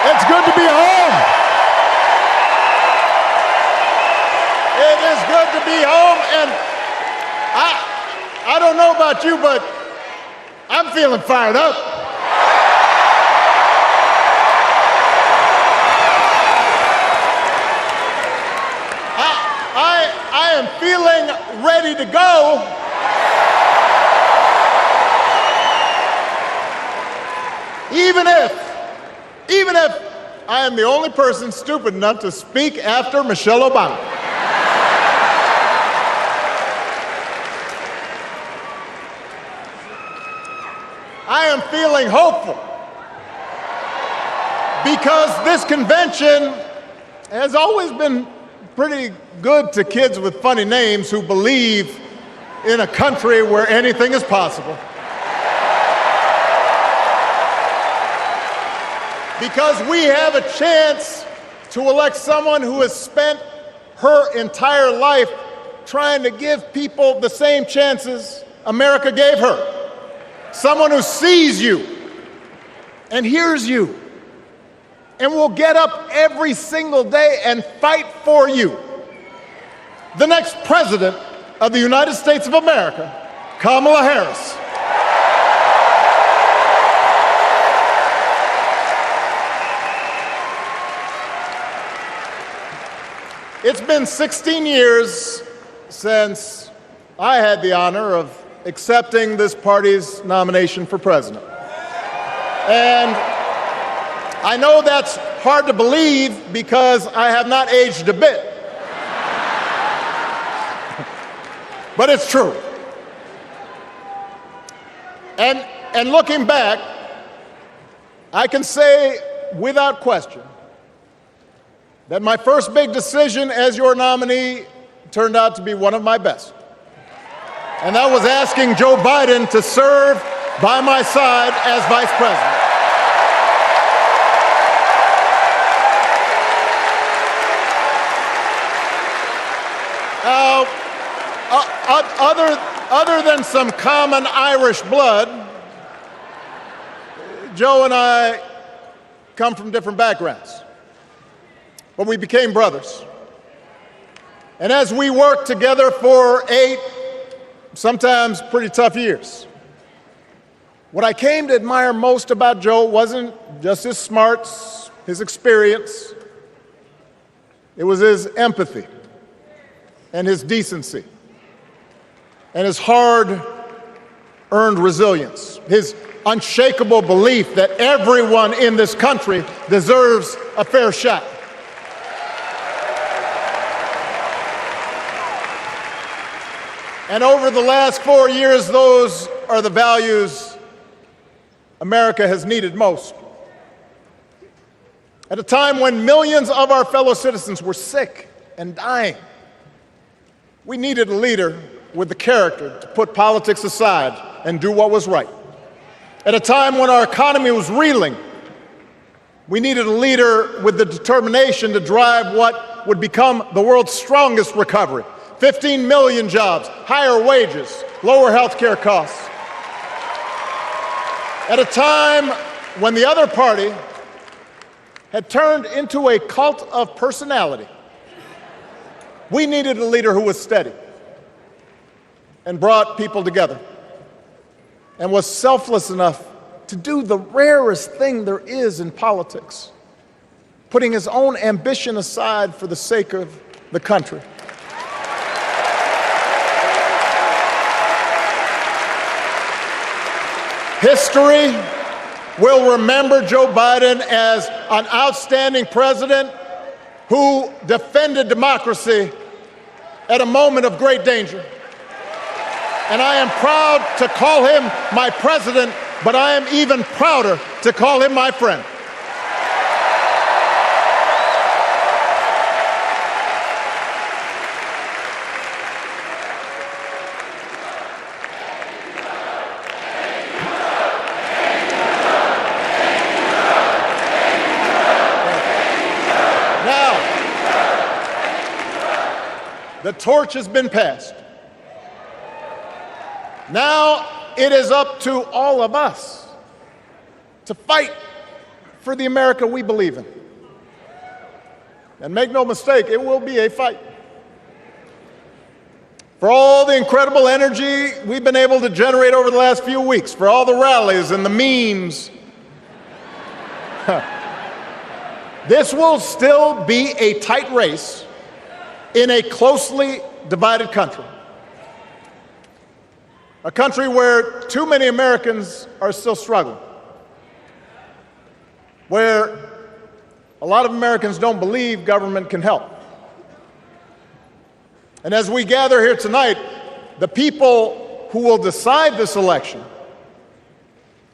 It's good to be home. It is good to be home, and I don't know about you, but I'm feeling fired up. I am feeling ready to go. Even if I am the only person stupid enough to speak after Michelle Obama. I am feeling hopeful because this convention has always been pretty good to kids with funny names who believe in a country where anything is possible. Because we have a chance to elect someone who has spent her entire life trying to give people the same chances America gave her. Someone who sees you and hears you and will get up every single day and fight for you. The next president of the United States of America, Kamala Harris. It's been 16 years since I had the honor of accepting this party's nomination for president. And I know that's hard to believe because I have not aged a bit. But it's true. And looking back, I can say without question that my first big decision as your nominee turned out to be one of my best. And that was asking Joe Biden to serve by my side as vice president. Other than some common Irish blood, Joe and I come from different backgrounds. But we became brothers. And as we worked together for 8, sometimes pretty tough years, what I came to admire most about Joe wasn't just his smarts, his experience. It was his empathy and his decency and his hard-earned resilience, his unshakable belief that everyone in this country deserves a fair shot. And over the last 4 years, those are the values America has needed most. At a time when millions of our fellow citizens were sick and dying, we needed a leader with the character to put politics aside and do what was right. At a time when our economy was reeling, we needed a leader with the determination to drive what would become the world's strongest recovery. 15 million jobs, higher wages, lower health care costs. At a time when the other party had turned into a cult of personality, we needed a leader who was steady and brought people together and was selfless enough to do the rarest thing there is in politics, putting his own ambition aside for the sake of the country. History will remember Joe Biden as an outstanding president who defended democracy at a moment of great danger. And I am proud to call him my president, but I am even prouder to call him my friend. The torch has been passed. Now it is up to all of us to fight for the America we believe in. And make no mistake, it will be a fight. For all the incredible energy we've been able to generate over the last few weeks, for all the rallies and the memes, this will still be a tight race in a closely divided country. A country where too many Americans are still struggling. Where a lot of Americans don't believe government can help. And as we gather here tonight, the people who will decide this election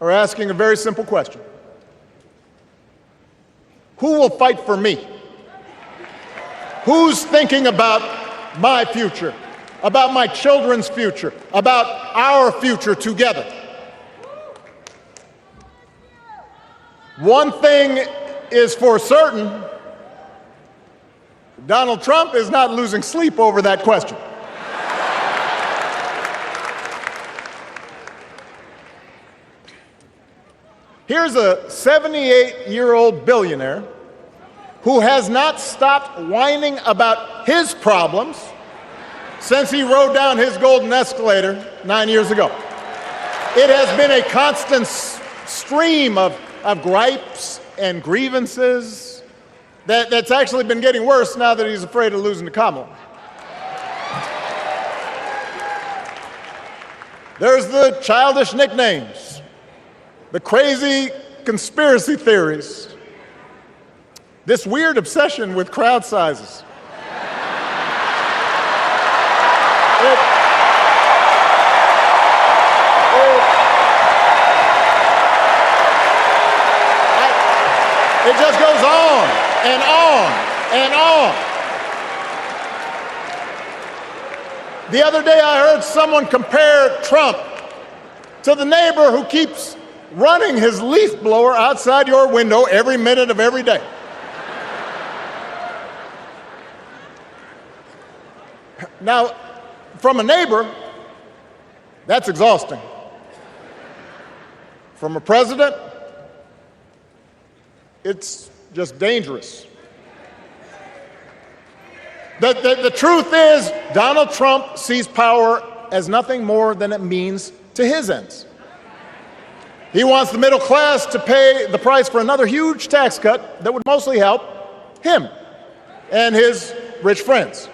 are asking a very simple question. Who will fight for me? Who's thinking about my future, about my children's future, about our future together? One thing is for certain, Donald Trump is not losing sleep over that question. Here's a 78-year-old billionaire who has not stopped whining about his problems since he rode down his golden escalator 9 years ago. It has been a constant stream of gripes and grievances that's actually been getting worse now that he's afraid of losing to Kamala. There's the childish nicknames, the crazy conspiracy theories, this weird obsession with crowd sizes. It just goes on and on and on. The other day I heard someone compare Trump to the neighbor who keeps running his leaf blower outside your window every minute of every day. Now, from a neighbor, that's exhausting. From a president, it's just dangerous. The truth is, Donald Trump sees power as nothing more than it means to his ends. He wants the middle class to pay the price for another huge tax cut that would mostly help him and his rich friends.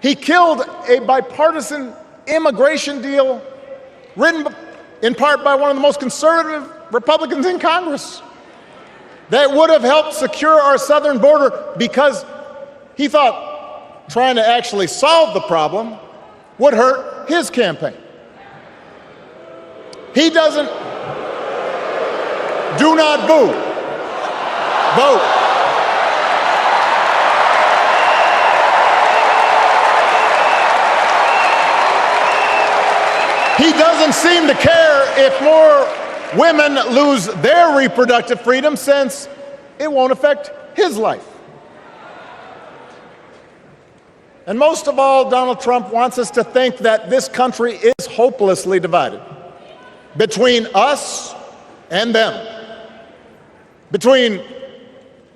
He killed a bipartisan immigration deal written in part by one of the most conservative Republicans in Congress that would have helped secure our southern border because he thought trying to actually solve the problem would hurt his campaign. He doesn't. Do not boo. Vote. He doesn't seem to care if more women lose their reproductive freedom since it won't affect his life. And most of all, Donald Trump wants us to think that this country is hopelessly divided between us and them, between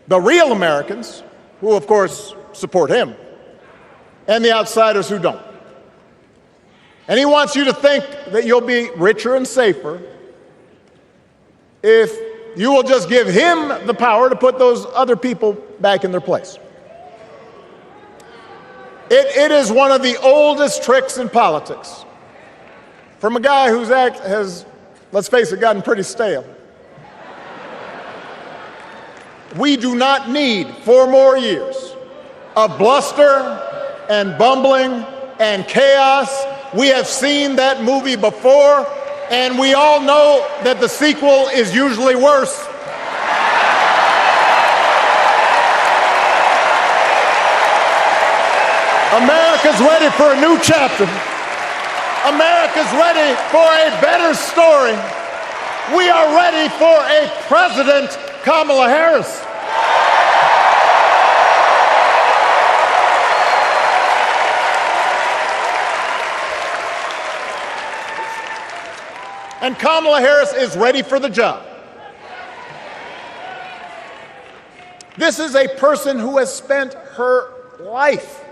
the real Americans, who of course support him, and the outsiders who don't. And he wants you to think that you'll be richer and safer if you will just give him the power to put those other people back in their place. It is one of the oldest tricks in politics from a guy whose act has, let's face it, gotten pretty stale. We do not need 4 more years of bluster and bumbling and chaos. We have seen that movie before, and we all know that the sequel is usually worse. America's ready for a new chapter. America's ready for a better story. We are ready for a President Kamala Harris. And Kamala Harris is ready for the job. This is a person who has spent her life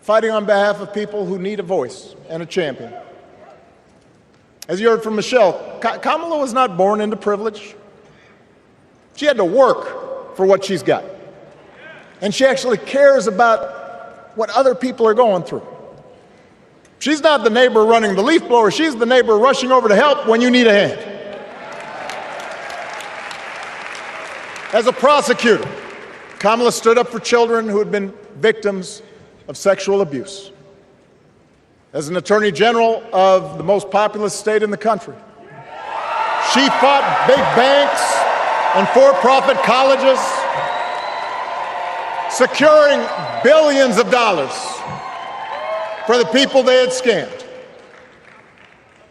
fighting on behalf of people who need a voice and a champion. As you heard from Michelle, Kamala was not born into privilege. She had to work for what she's got. And she actually cares about what other people are going through. She's not the neighbor running the leaf blower. She's the neighbor rushing over to help when you need a hand. As a prosecutor, Kamala stood up for children who had been victims of sexual abuse. As an attorney general of the most populous state in the country, she fought big banks and for-profit colleges, securing billions of dollars for the people they had scammed.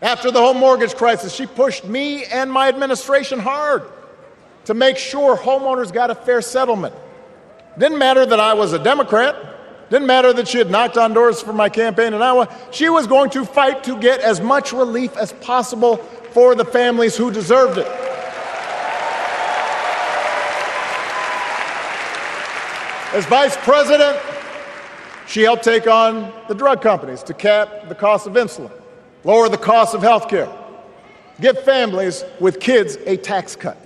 After the home mortgage crisis, she pushed me and my administration hard to make sure homeowners got a fair settlement. Didn't matter that I was a Democrat. Didn't matter that she had knocked on doors for my campaign in Iowa. She was going to fight to get as much relief as possible for the families who deserved it. As vice president, she helped take on the drug companies to cap the cost of insulin, lower the cost of health care, give families with kids a tax cut.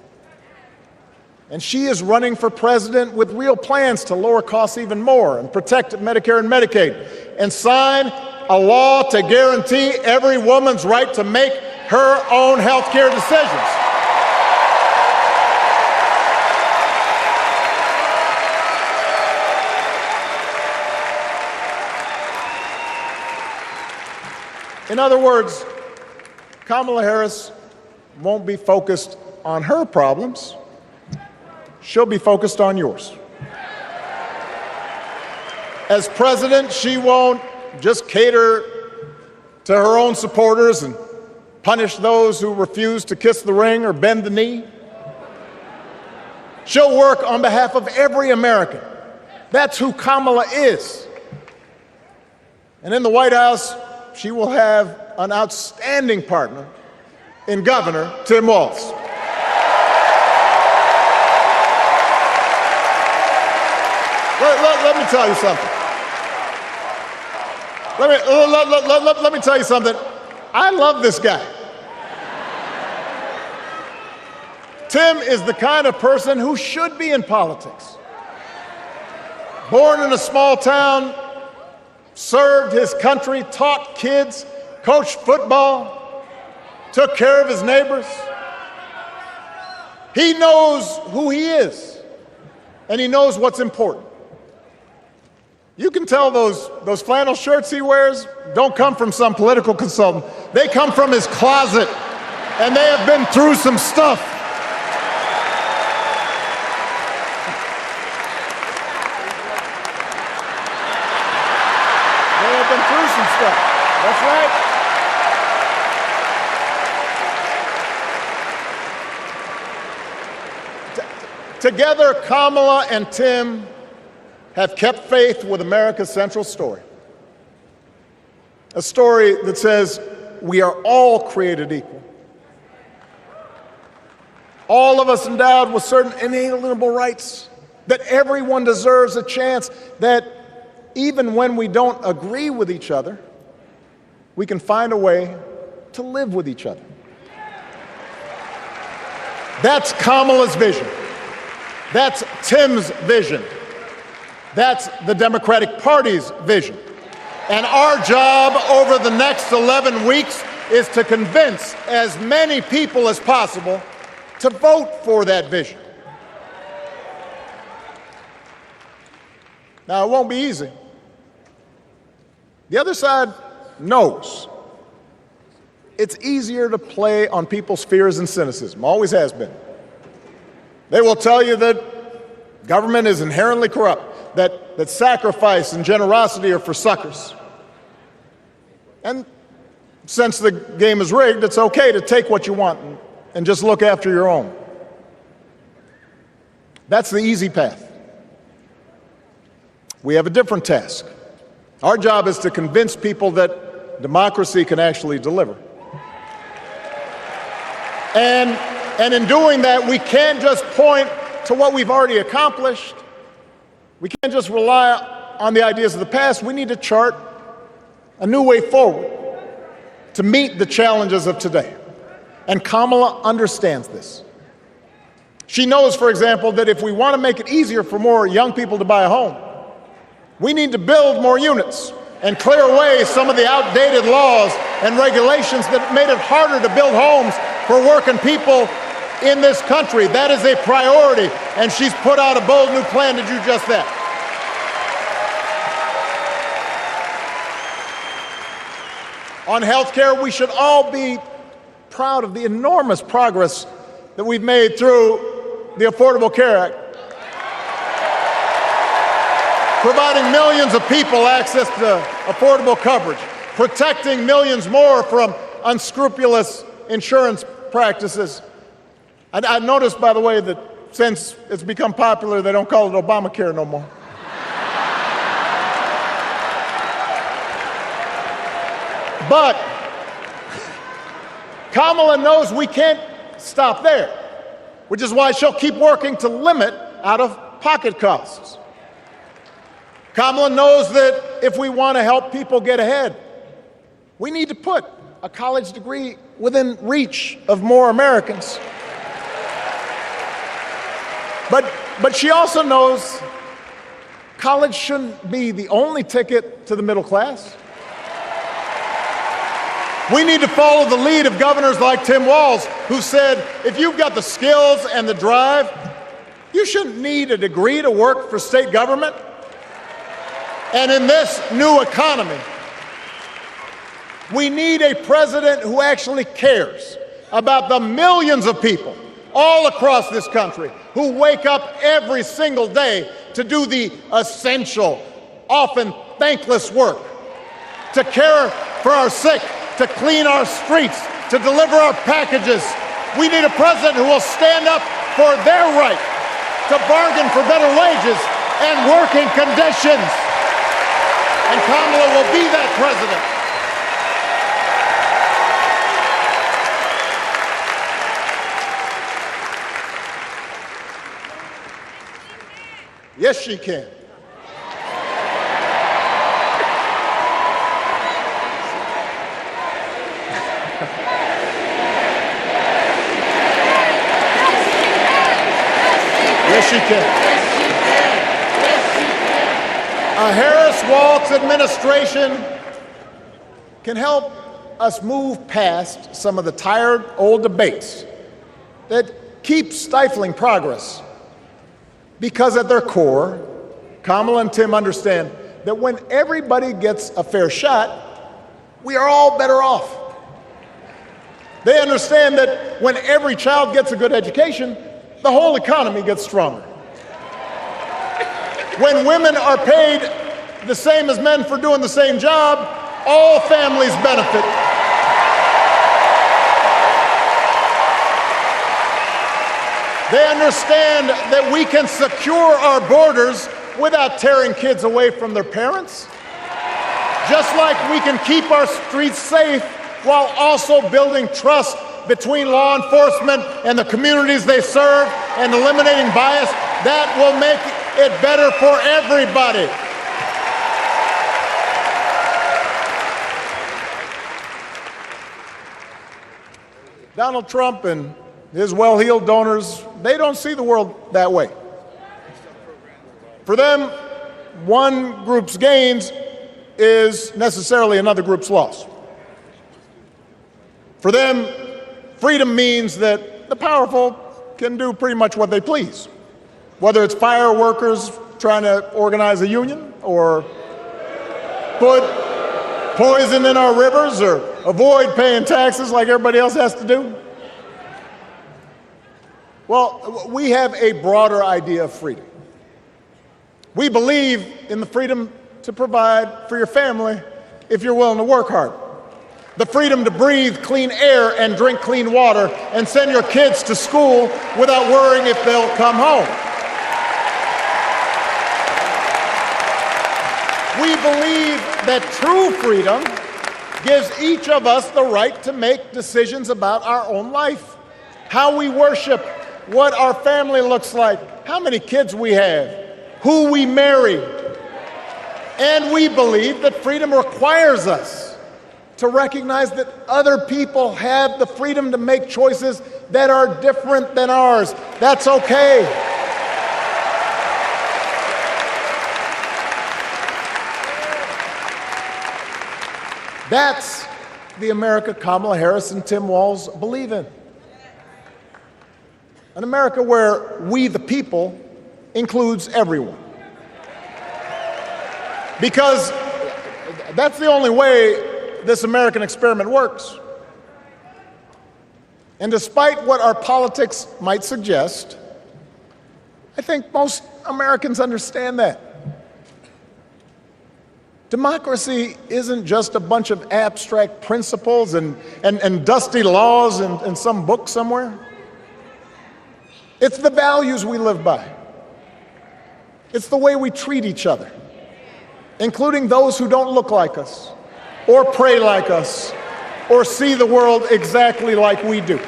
And she is running for president with real plans to lower costs even more and protect Medicare and Medicaid and sign a law to guarantee every woman's right to make her own health care decisions. In other words, Kamala Harris won't be focused on her problems. She'll be focused on yours. As president, she won't just cater to her own supporters and punish those who refuse to kiss the ring or bend the knee. She'll work on behalf of every American. That's who Kamala is. And in the White House, she will have an outstanding partner in Governor Tim Walz. Let me tell you something. Let me tell you something. I love this guy. Tim is the kind of person who should be in politics. Born in a small town, served his country, taught kids, coached football, took care of his neighbors. He knows who he is, and he knows what's important. You can tell those flannel shirts he wears don't come from some political consultant. They come from his closet, and they have been through some stuff. They have been through some stuff. That's right. Together, Kamala and Tim have kept faith with America's central story. A story that says we are all created equal. All of us endowed with certain inalienable rights, that everyone deserves a chance, that even when we don't agree with each other, we can find a way to live with each other. That's Kamala's vision. That's Tim's vision. That's the Democratic Party's vision. And our job over the next 11 weeks is to convince as many people as possible to vote for that vision. Now, it won't be easy. The other side knows it's easier to play on people's fears and cynicism, always has been. They will tell you that government is inherently corrupt, that sacrifice and generosity are for suckers. And since the game is rigged, it's okay to take what you want and just look after your own. That's the easy path. We have a different task. Our job is to convince people that democracy can actually deliver. And in doing that, we can't just point to what we've already accomplished. We can't just rely on the ideas of the past. We need to chart a new way forward to meet the challenges of today. And Kamala understands this. She knows, for example, that if we want to make it easier for more young people to buy a home, we need to build more units and clear away some of the outdated laws and regulations that made it harder to build homes for working people in this country. That is a priority, and she's put out a bold new plan to do just that. On health care, we should all be proud of the enormous progress that we've made through the Affordable Care Act, providing millions of people access to affordable coverage, protecting millions more from unscrupulous insurance practices. I noticed, by the way, that since it's become popular, they don't call it Obamacare no more. But Kamala knows we can't stop there, which is why she'll keep working to limit out-of-pocket costs. Kamala knows that if we want to help people get ahead, we need to put a college degree within reach of more Americans. But she also knows college shouldn't be the only ticket to the middle class. We need to follow the lead of governors like Tim Walz, who said, if you've got the skills and the drive, you shouldn't need a degree to work for state government. And in this new economy, we need a president who actually cares about the millions of people all across this country who wake up every single day to do the essential, often thankless work, to care for our sick, to clean our streets, to deliver our packages. We need a president who will stand up for their right to bargain for better wages and working conditions. And Kamala will be that president. Yes, she can. Yes, she can. A Harris-Walz administration can help us move past some of the tired old debates that keep stifling progress, because at their core, Kamala and Tim understand that when everybody gets a fair shot, we are all better off. They understand that when every child gets a good education, the whole economy gets stronger. When women are paid the same as men for doing the same job, all families benefit. They understand that we can secure our borders without tearing kids away from their parents, just like we can keep our streets safe while also building trust between law enforcement and the communities they serve and eliminating bias. That will make it better for everybody. Donald Trump and his well-heeled donors, they don't see the world that way. For them, one group's gains is necessarily another group's loss. For them, freedom means that the powerful can do pretty much what they please, whether it's fire workers trying to organize a union, or put poison in our rivers, or avoid paying taxes like everybody else has to do. Well, we have a broader idea of freedom. We believe in the freedom to provide for your family if you're willing to work hard. The freedom to breathe clean air and drink clean water and send your kids to school without worrying if they'll come home. We believe that true freedom gives each of us the right to make decisions about our own life, how we worship, what our family looks like, how many kids we have, who we marry. And we believe that freedom requires us to recognize that other people have the freedom to make choices that are different than ours. That's okay. That's the America Kamala Harris and Tim Walz believe in. An America where we, the people, includes everyone. Because that's the only way this American experiment works. And despite what our politics might suggest, I think most Americans understand that. Democracy isn't just a bunch of abstract principles and dusty laws in some book somewhere. It's the values we live by. It's the way we treat each other, including those who don't look like us, or pray like us, or see the world exactly like we do.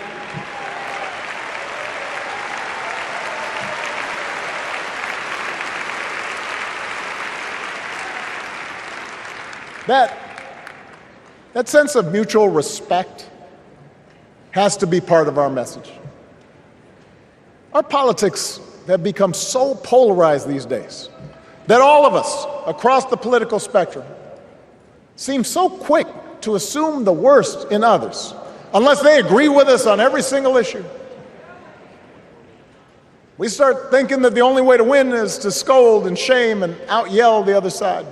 That sense of mutual respect has to be part of our message. Our politics have become so polarized these days that all of us across the political spectrum seem so quick to assume the worst in others, unless they agree with us on every single issue. We start thinking that the only way to win is to scold and shame and out-yell the other side.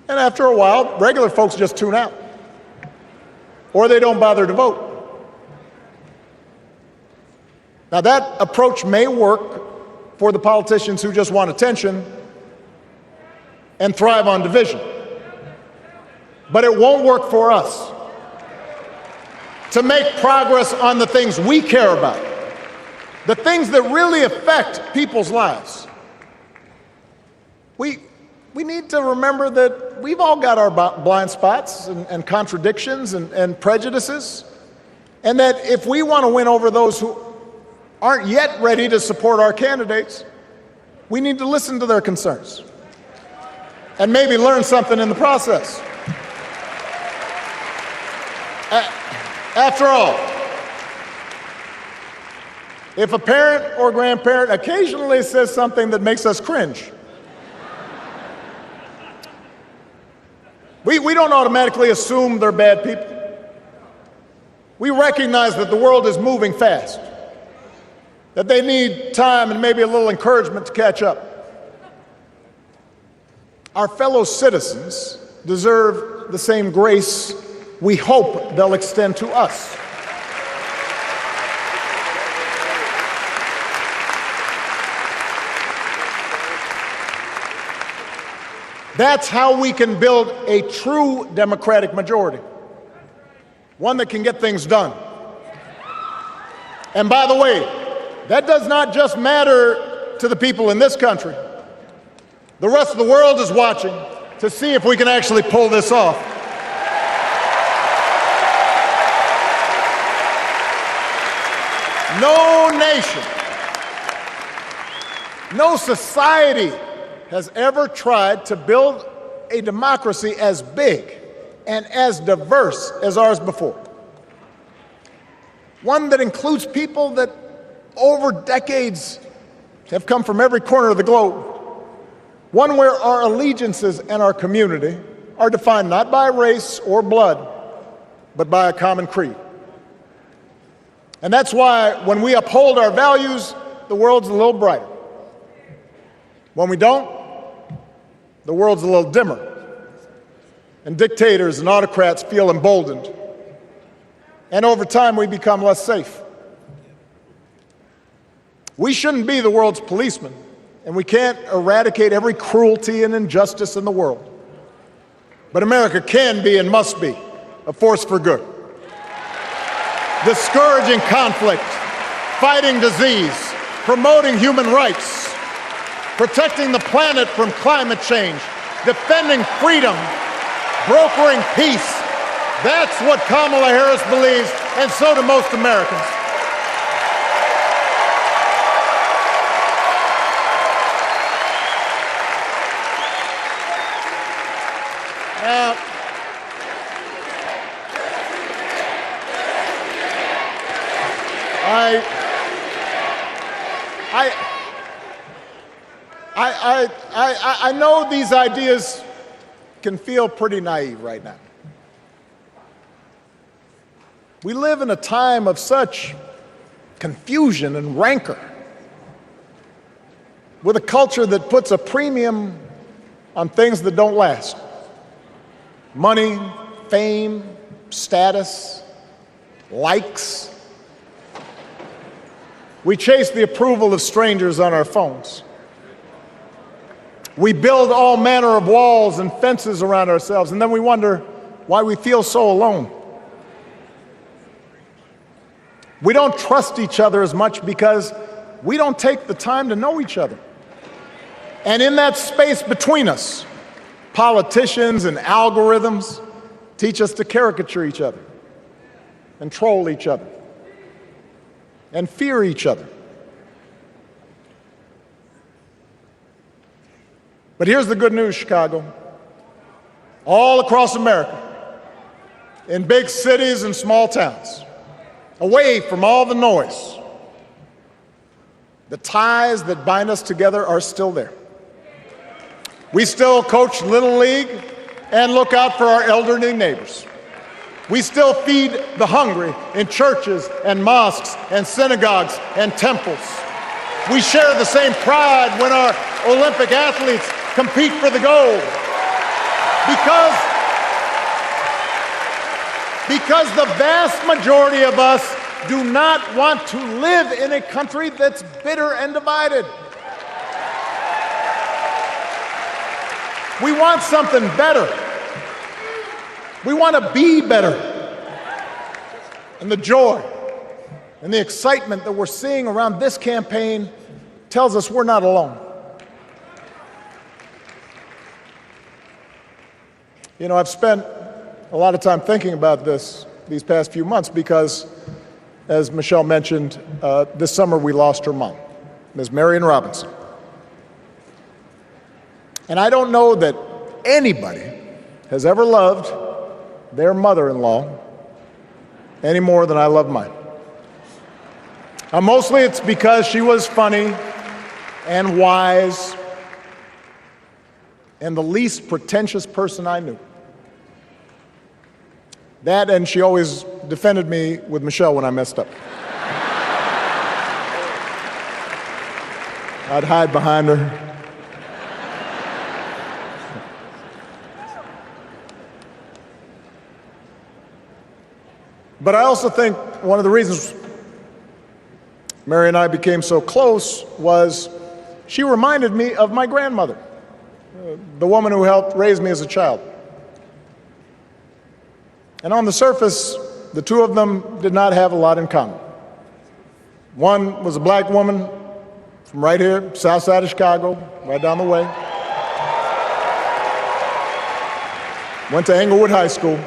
And after a while, regular folks just tune out, or they don't bother to vote. Now, that approach may work for the politicians who just want attention and thrive on division, but it won't work for us to make progress on the things we care about, the things that really affect people's lives. We need to remember that we've all got our blind spots and contradictions and prejudices, and that if we want to win over those who aren't yet ready to support our candidates, we need to listen to their concerns and maybe learn something in the process. After all, if a parent or grandparent occasionally says something that makes us cringe, we don't automatically assume they're bad people. We recognize that the world is moving fast, that they need time and maybe a little encouragement to catch up. Our fellow citizens deserve the same grace we hope they'll extend to us. That's how we can build a true democratic majority, one that can get things done. And by the way, that does not just matter to the people in this country. The rest of the world is watching to see if we can actually pull this off. No nation, no society has ever tried to build a democracy as big and as diverse as ours before. One that includes people that over decades have come from every corner of the globe. One where our allegiances and our community are defined not by race or blood, but by a common creed. And that's why when we uphold our values, the world's a little brighter. When we don't, the world's a little dimmer. And dictators and autocrats feel emboldened. And over time, we become less safe. We shouldn't be the world's policemen, and we can't eradicate every cruelty and injustice in the world. But America can be and must be a force for good, discouraging conflict, fighting disease, promoting human rights, protecting the planet from climate change, defending freedom, brokering peace. That's what Kamala Harris believes, and so do most Americans. I know these ideas can feel pretty naive right now. We live in a time of such confusion and rancor, with a culture that puts a premium on things that don't last. Money, fame, status, likes. We chase the approval of strangers on our phones. We build all manner of walls and fences around ourselves, and then we wonder why we feel so alone. We don't trust each other as much because we don't take the time to know each other. And in that space between us, politicians and algorithms teach us to caricature each other and troll each other and fear each other. But here's the good news, Chicago. All across America, in big cities and small towns, away from all the noise, the ties that bind us together are still there. We still coach Little League and look out for our elderly neighbors. We still feed the hungry in churches and mosques and synagogues and temples. We share the same pride when our Olympic athletes compete for the gold. Because the vast majority of us do not want to live in a country that's bitter and divided. We want something better. We want to be better. And the joy and the excitement that we're seeing around this campaign tells us we're not alone. You know, I've spent a lot of time thinking about these past few months because, as Michelle mentioned, this summer we lost her mom, Ms. Marion Robinson. And I don't know that anybody has ever loved their mother-in-law any more than I love mine. Mostly it's because she was funny and wise and the least pretentious person I knew. That, and she always defended me with Michelle when I messed up. I'd hide behind her. But I also think one of the reasons Mary and I became so close was she reminded me of my grandmother, the woman who helped raise me as a child. And on the surface, the two of them did not have a lot in common. One was a black woman from right here, south side of Chicago, right down the way. Went to Englewood High School.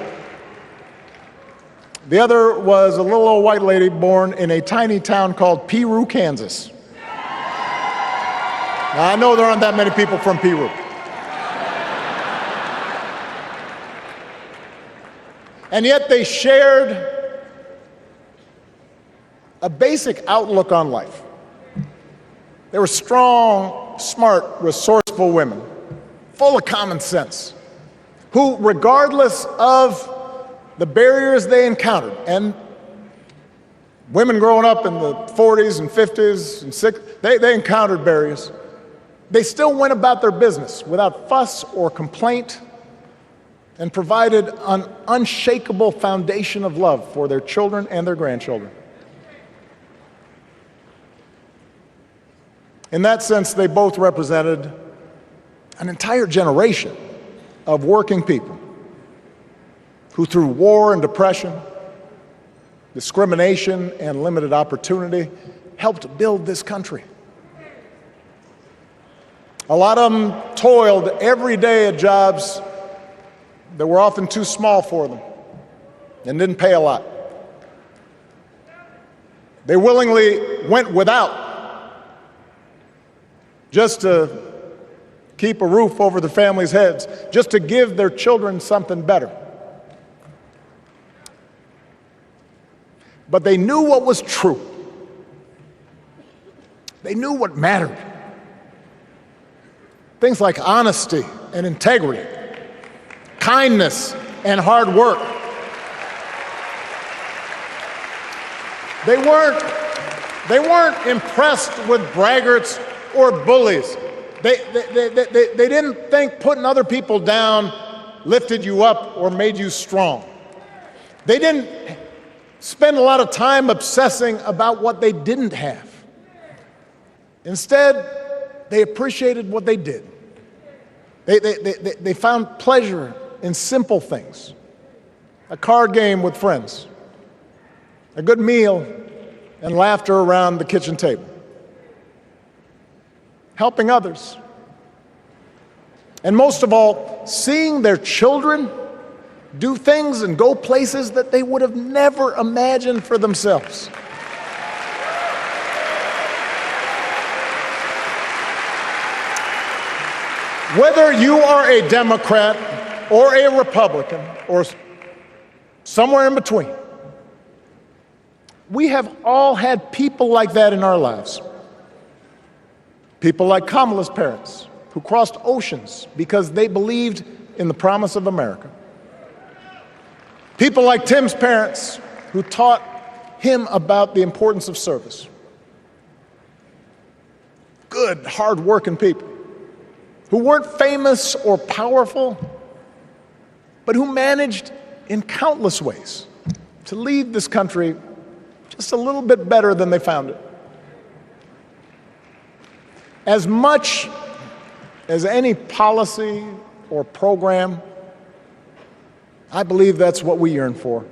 The other was a little old white lady born in a tiny town called Peru, Kansas. Now, I know there aren't that many people from Peru. And yet they shared a basic outlook on life. They were strong, smart, resourceful women, full of common sense, who, regardless of the barriers they encountered, and women growing up in the 40s and 50s and 60s, they encountered barriers. They still went about their business without fuss or complaint and provided an unshakable foundation of love for their children and their grandchildren. In that sense, they both represented an entire generation of working people who, through war and depression, discrimination and limited opportunity, helped build this country. A lot of them toiled every day at jobs that were often too small for them and didn't pay a lot. They willingly went without just to keep a roof over their families' heads, just to give their children something better. But they knew what was true. They knew what mattered. Things like honesty and integrity, kindness and hard work. They weren't impressed with braggarts or bullies. They didn't think putting other people down lifted you up or made you strong. They didn't spend a lot of time obsessing about what they didn't have. Instead, they appreciated what they did. They found pleasure in simple things. A card game with friends, a good meal, and laughter around the kitchen table. Helping others. And most of all, seeing their children do things and go places that they would have never imagined for themselves. Whether you are a Democrat or a Republican or somewhere in between, we have all had people like that in our lives. People like Kamala's parents, who crossed oceans because they believed in the promise of America. People like Tim's parents, who taught him about the importance of service. Good, hard-working people who weren't famous or powerful, but who managed in countless ways to leave this country just a little bit better than they found it. As much as any policy or program, I believe that's what we yearn for.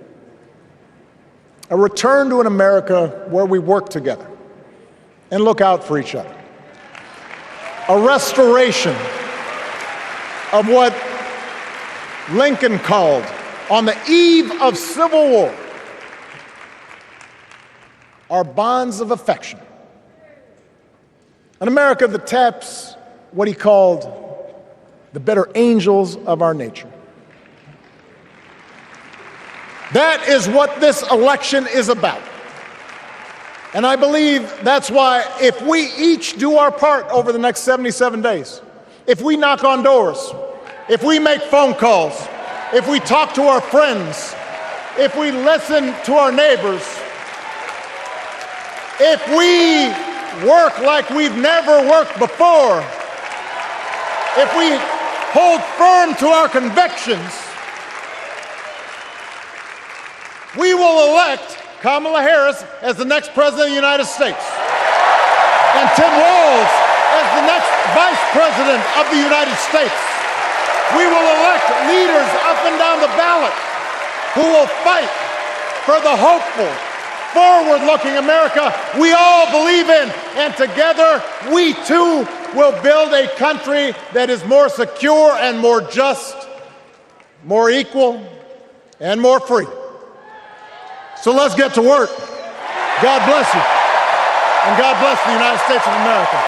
A return to an America where we work together and look out for each other. A restoration of what Lincoln called, on the eve of Civil War, our bonds of affection. An America that taps what he called the better angels of our nature. That is what this election is about. And I believe that's why if we each do our part over the next 77 days, if we knock on doors, if we make phone calls, if we talk to our friends, if we listen to our neighbors, if we work like we've never worked before, if we hold firm to our convictions, we will elect Kamala Harris as the next president of the United States, and Tim Walz as the next vice president of the United States. We will elect leaders up and down the ballot who will fight for the hopeful, forward-looking America we all believe in, and together we too will build a country that is more secure and more just, more equal, and more free. So let's get to work. God bless you, and God bless the United States of America.